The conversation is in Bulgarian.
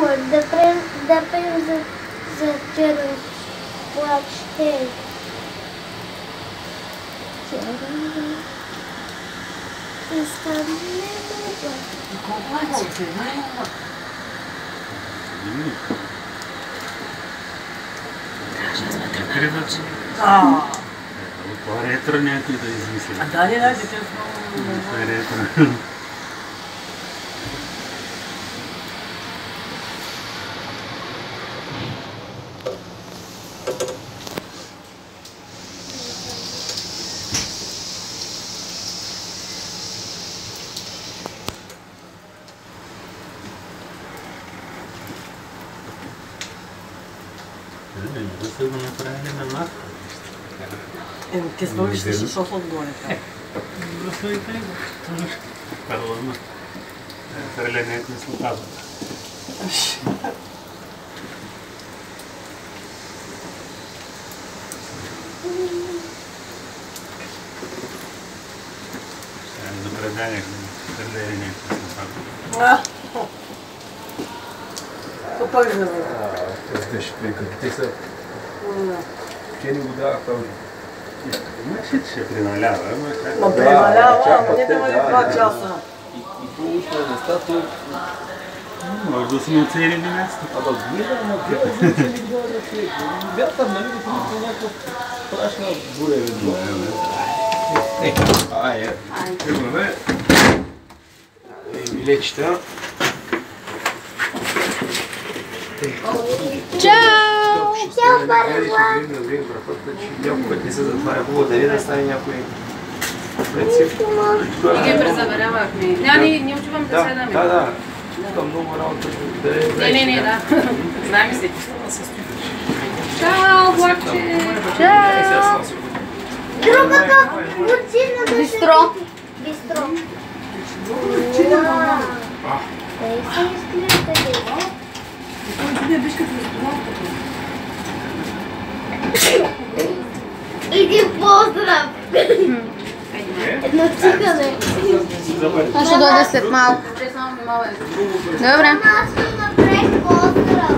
да пеем за червен плач. Ретро някой да измисли. Да, дете много... Ретро. Да са го направили на нас. Те сложиш с шоф отгоре. Да са и тъй. Парлама. Хвърлянето на слотазата. Ще ми забравях хвърлянето на слотазата. Пак да бъде. Те ще те са... Те ни го даваха. Ще приналява, ама как? Ма приналява, ама не да имали 2 часа. И получи на местата... Може да сме оцелили място. Ама гледам, ама гледам, че не го да се... Бях там, нали, да помисля някаква прашна буря. Имаме... Билечета. Чао! Чао, Барела! Някой път не се затваря, хубаво дали да стане някой принцип. И ги презаверявахме. Ние отивам да седаме. Да. Искам много работа да е... Не, да. Знаем се. Чао, Влакче! Чао! Другата курцина Бистро. Бистро. Иди поздрав! Едно цикане. Аз ще дойда след малко. Добре. Аз ще направих поздрав.